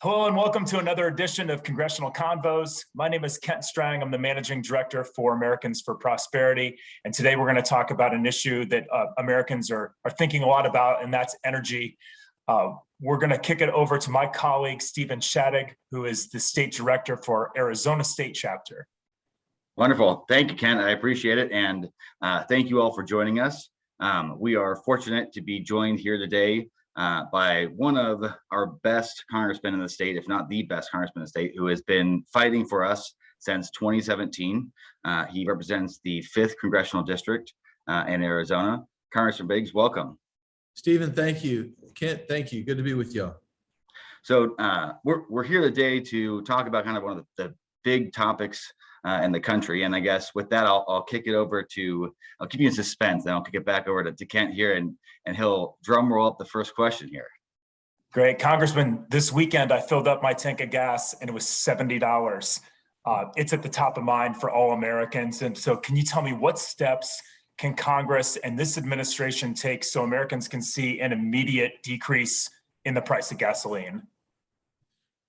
Hello and welcome to another edition of Congressional Convos. My name is Kent Strang. I'm the Managing Director for Americans for Prosperity. And today we're going to talk about an issue that Americans are thinking a lot about, and that's energy. We're going to kick it over to my colleague, Stephen Shadegg, who is the State Director for Arizona State Chapter. Wonderful. Thank you, Ken. I appreciate it. And thank you all for joining us. We are fortunate to be joined here today by one of our best congressmen in the state, if not the best congressman in the state, who has been fighting for us since 2017. He represents the 5th Congressional District in Arizona. Congressman Biggs, welcome. Stephen, thank you. Kent, thank you. Good to be with you. So we're here today to talk about kind of one of the big topics in the country. And I guess with that, I'll kick it over to, I'll keep you in suspense, then I'll kick it back over to Kent here, and he'll drum roll up the first question here. Great. Congressman, this weekend I filled up my tank of gas and it was $70. It's at the top of mind for all Americans. And so can you tell me what steps can Congress and this administration take so Americans can see an immediate decrease in the price of gasoline?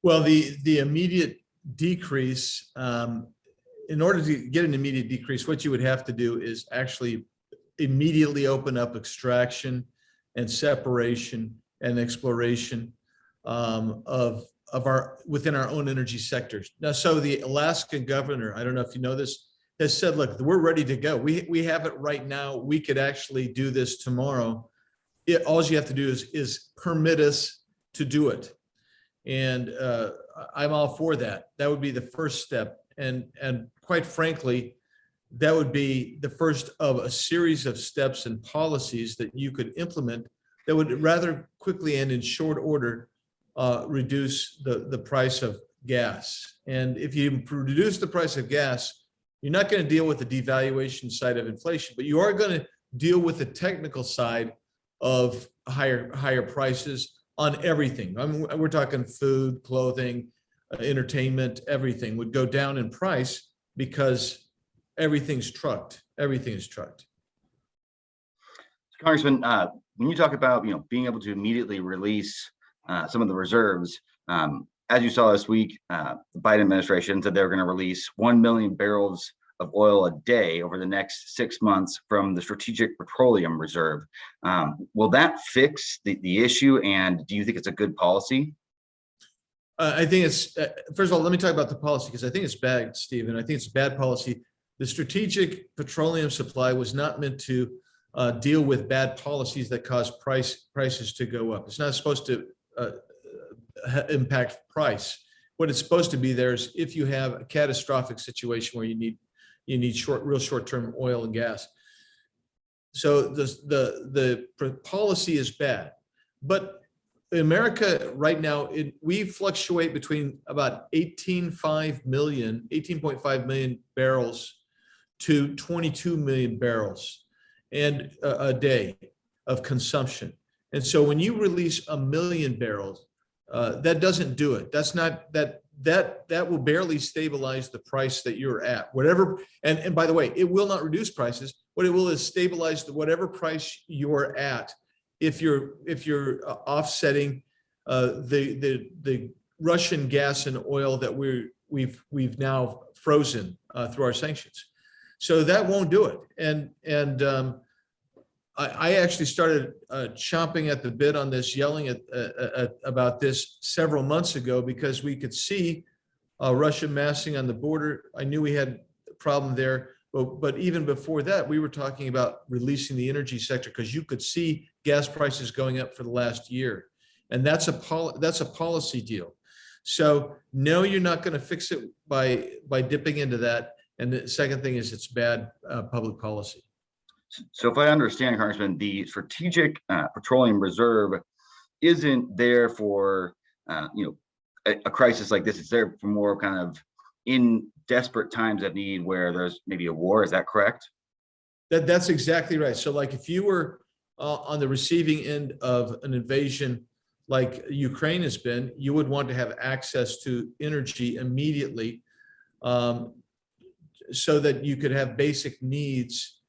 Well, the immediate decrease, in order to get an immediate decrease, what you would have to do is actually immediately open up extraction and separation and exploration of our within our own energy sectors. Now, so the Alaskan governor, I don't know if you know this, has said, look, we're ready to go. We have it right now. We could actually do this tomorrow. All you have to do is permit us to do it. And I'm all for that. That would be the first step. And quite frankly, that would be the first of a series of steps and policies that you could implement that would rather quickly and in short order reduce the price of gas. And if you reduce the price of gas, you're not going to deal with the devaluation side of inflation, but you are going to deal with the technical side of higher prices on everything. I mean, we're talking food, clothing, entertainment, everything would go down in price because everything's trucked. Everything is trucked. Congressman, when you talk about being able to immediately release some of the reserves, as you saw this week, the Biden administration said they were going to release 1 million barrels of oil a day over the next 6 months from the Strategic Petroleum Reserve. Will that fix the issue? And do you think it's a good policy? I think it's, first of all, let me talk about the policy because I think it's bad, Stephen. I think it's a bad policy. The Strategic Petroleum Supply was not meant to deal with bad policies that cause prices to go up. It's not supposed to impact price. What it's supposed to be there is if you have a catastrophic situation where you need real short-term oil and gas. So the policy is bad, but in America right now, we fluctuate between about 18.5 million barrels to 22 million barrels and a day of consumption. And so when you release 1 million barrels, that doesn't do it. That's not that will barely stabilize the price that you're at. Whatever, and by the way, it will not reduce prices. What it will is stabilize whatever price you're at. If you're offsetting the Russian gas and oil that we've now frozen through our sanctions, so that won't do it. And I actually started chomping at the bit on this, yelling about this several months ago because we could see Russia massing on the border. I knew we had a problem there. But even before that, we were talking about releasing the energy sector because you could see gas prices going up for the last year, and that's a policy deal. So no, you're not going to fix it by dipping into that. And the second thing is it's bad public policy. So if I understand, Congressman, the Strategic Petroleum Reserve isn't there for a crisis like this. It's there for more kind of in desperate times of need where there's maybe a war. Is that correct? That's exactly right. So like if you were on the receiving end of an invasion like Ukraine has been, you would want to have access to energy immediately so that you could have basic needs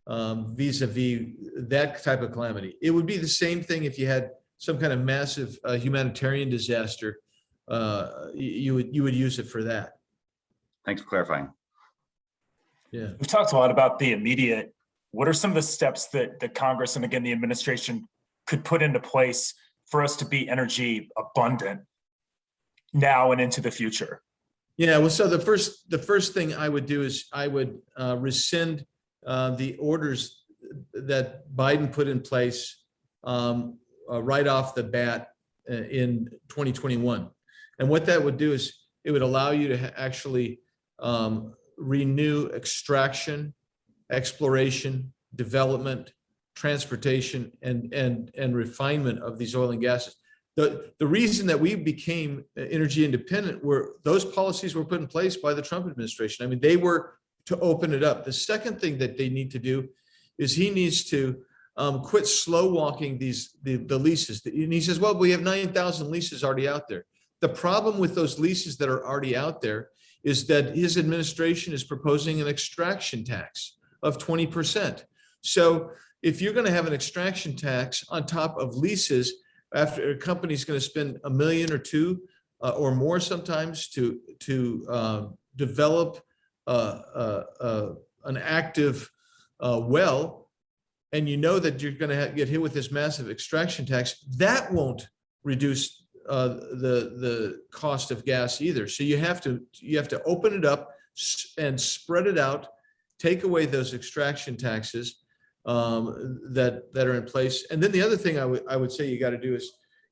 vis-a-vis that type of calamity. It would be the same thing if you had some kind of massive humanitarian disaster you would use it for that. Thanks for clarifying. Yeah. We've talked a lot about the immediate. What are some of the steps that the Congress and again the administration could put into place for us to be energy abundant now and into the future? Yeah, well, so the first thing I would do is I would rescind the orders that Biden put in place right off the bat in 2021. And what that would do is it would allow you to actually renew extraction, exploration, development, transportation, and refinement of these oil and gases. The reason that we became energy independent were those policies were put in place by the Trump administration. I mean, they were to open it up. The second thing that they need to do is he needs to quit slow walking the leases. And he says, well, we have 9,000 leases already out there. The problem with those leases that are already out there is that his administration is proposing an extraction tax of 20%. So if you're going to have an extraction tax on top of leases, after a company's going to spend $1 million or $2 million or more sometimes to develop an active well, and you know that you're going to get hit with this massive extraction tax, that won't reduce the cost of gas either. So you have to open it up and spread it out, take away those extraction taxes that are in place. And then the other thing I would say you got to do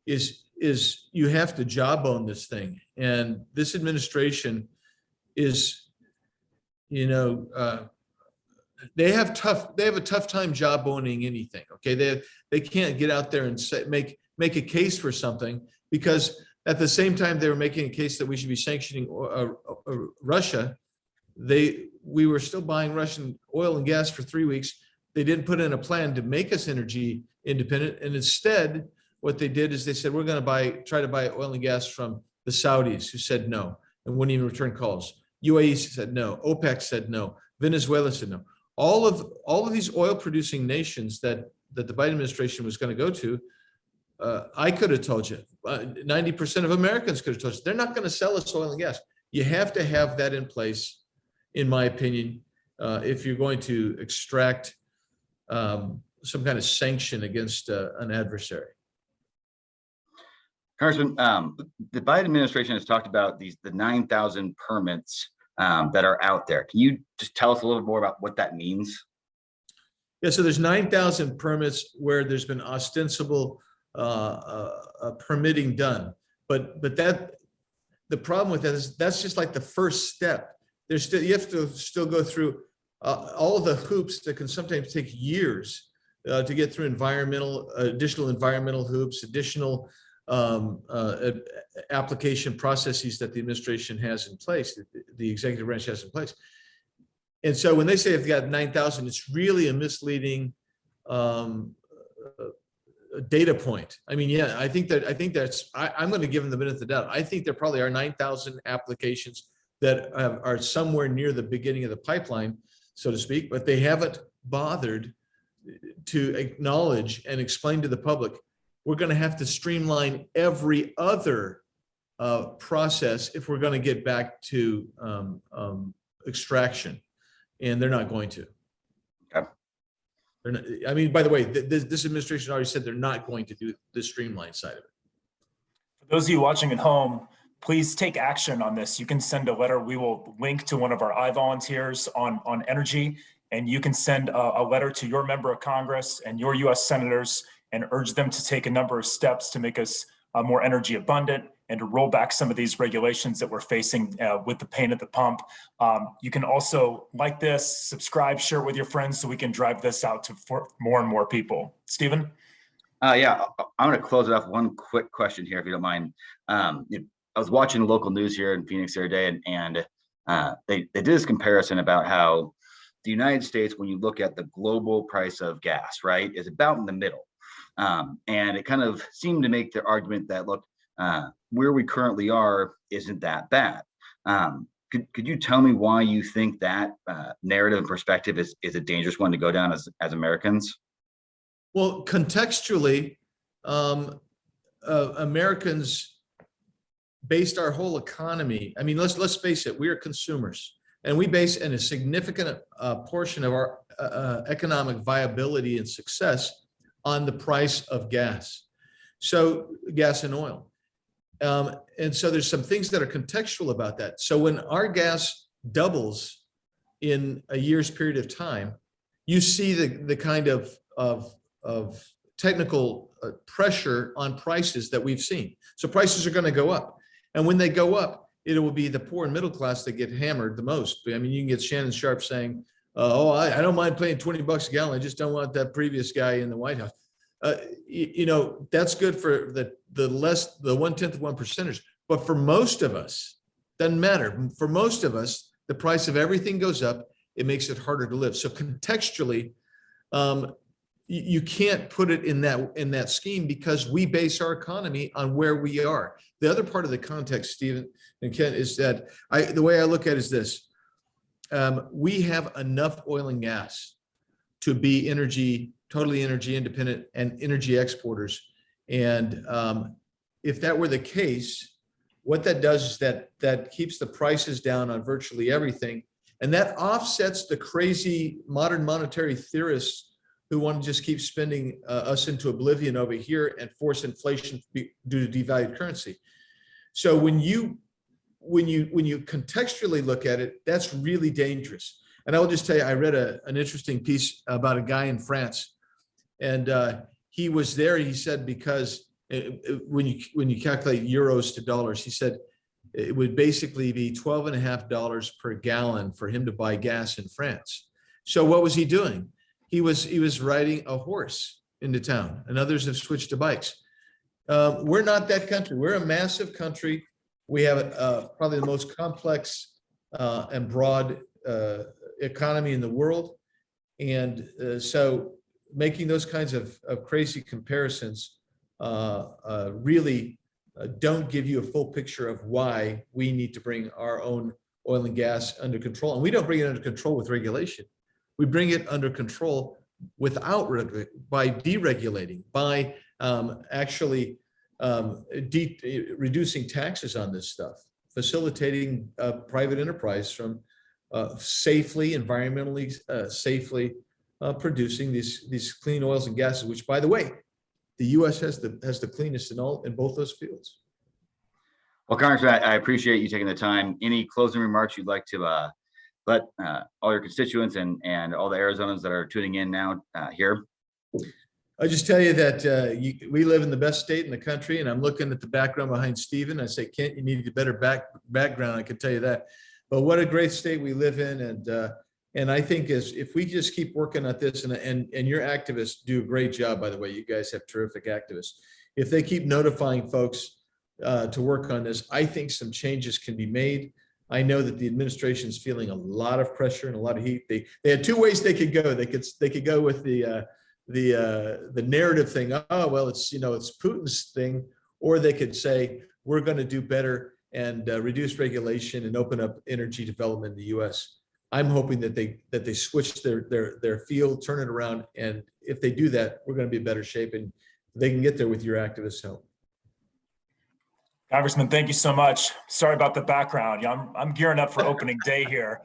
is you have to jawbone this thing. And this administration is, they have a tough time jawboning anything. Okay, they can't get out there and make a case for something, because at the same time they were making a case that we should be sanctioning Russia. We were still buying Russian oil and gas for 3 weeks. They didn't put in a plan to make us energy independent, and instead, what they did is they said we're going to try to buy oil and gas from the Saudis, who said no and wouldn't even return calls. UAE said no. OPEC said no. Venezuela said no. All of these oil producing nations that the Biden administration was going to go to, I could have told you, 90% of Americans could have told you, they're not going to sell us oil and gas. You have to have that in place, in my opinion, if you're going to extract some kind of sanction against an adversary. Congressman, the Biden administration has talked about the 9,000 permits that are out there. Can you just tell us a little bit more about what that means? Yeah, so there's 9,000 permits where there's been ostensible permitting done, but the problem with that is that's just like the first step. You have to still go through all of the hoops that can sometimes take years to get through additional environmental hoops, additional application processes that the administration has in place, the executive branch has in place. And so when they say they've got 9,000, it's really a misleading data point. I mean, yeah, I think that's, I'm going to give them the benefit of the doubt. I think there probably are 9,000 applications that are somewhere near the beginning of the pipeline, so to speak, but they haven't bothered to acknowledge and explain to the public, we're going to have to streamline every other process if we're going to get back to extraction, and they're not going to. Okay. They're not, I mean, by the way, this administration already said they're not going to do the streamline side of it. For those of you watching at home, please take action on this. You can send a letter. We will link to one of our iVolunteers on energy, and you can send a letter to your member of Congress and your U.S. senators and urge them to take a number of steps to make us more energy abundant and to roll back some of these regulations that we're facing with the pain at the pump. You can also like this, subscribe, share it with your friends so we can drive this out to more and more people. Stephen? Yeah, I'm going to close it off with one quick question here, if you don't mind. I was watching local news here in Phoenix the other day, and they did this comparison about how the United States, when you look at the global price of gas, right, is about in the middle. And it kind of seemed to make the argument that, look, where we currently are isn't that bad. Could you tell me why you think that narrative and perspective is a dangerous one to go down as Americans? Well, contextually, Americans based our whole economy. I mean, let's face it, we are consumers, and we base in a significant portion of our economic viability and success on the price of gas. So gas and oil. And so there's some things that are contextual about that. So when our gas doubles in a year's period of time, you see the kind of technical pressure on prices that we've seen. So prices are going to go up. And when they go up, it will be the poor and middle class that get hammered the most. I mean, you can get Shannon Sharp saying, I don't mind paying $20 a gallon. I just don't want that previous guy in the White House. That's good for the 1/10 of 1%. But for most of us, doesn't matter. For most of us, the price of everything goes up. It makes it harder to live. So contextually, you can't put it in that scheme because we base our economy on where we are. The other part of the context, Stephen and Ken, is that the way I look at it is this. We have enough oil and gas to be totally energy independent and energy exporters. And if that were the case, what that does is that keeps the prices down on virtually everything. And that offsets the crazy modern monetary theorists who want to just keep spending us into oblivion over here and force inflation due to devalued currency. So when you contextually look at it, that's really dangerous. And I will just tell you, I read an interesting piece about a guy in France, and he was there. He said because when you calculate euros to dollars, he said it would basically be $12.50 per gallon for him to buy gas in France. So what was he doing? He was riding a horse into town, and others have switched to bikes. We're not that country. We're a massive country. We have probably the most complex and broad economy in the world. And so making those kinds of crazy comparisons really don't give you a full picture of why we need to bring our own oil and gas under control. And we don't bring it under control with regulation. We bring it under control by deregulating, by actually reducing taxes on this stuff, facilitating private enterprise from safely, environmentally safely producing these clean oils and gases, which, by the way, the U.S. has the cleanest in both those fields. Well, Congressman, I appreciate you taking the time. Any closing remarks you'd like to let all your constituents and all the Arizonans that are tuning in now hear? I just tell you that we live in the best state in the country, and I'm looking at the background behind Stephen. I say, Kent, you need a better background. I can tell you that. But what a great state we live in, and I think if we just keep working at this, and your activists do a great job, by the way. You guys have terrific activists. If they keep notifying folks to work on this, I think some changes can be made. I know that the administration is feeling a lot of pressure and a lot of heat. They had two ways they could go. They could go with the narrative thing. Oh, well, it's Putin's thing, or they could say we're going to do better and reduce regulation and open up energy development in the U.S. I'm hoping that they switch their field, turn it around, and if they do that, we're going to be in better shape, and they can get there with your activist help. Congressman, thank you so much. Sorry about the background. I'm gearing up for opening day here.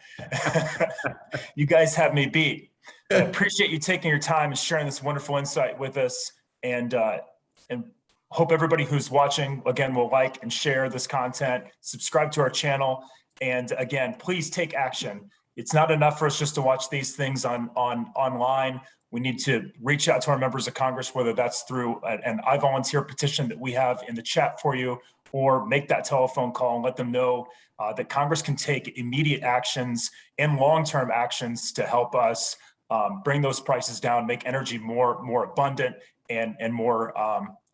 You guys have me beat. I appreciate you taking your time and sharing this wonderful insight with us, and hope everybody who's watching, again, will like and share this content, subscribe to our channel, and again, please take action. It's not enough for us just to watch these things online. We need to reach out to our members of Congress, whether that's through an I Volunteer petition that we have in the chat for you, or make that telephone call and let them know that Congress can take immediate actions and long-term actions to help us bring those prices down, make energy more abundant and more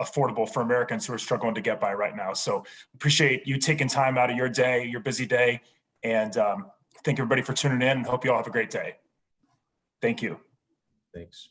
affordable for Americans who are struggling to get by right now. So appreciate you taking time out of your day, your busy day, and thank everybody for tuning in, and hope you all have a great day. Thank you. Thanks.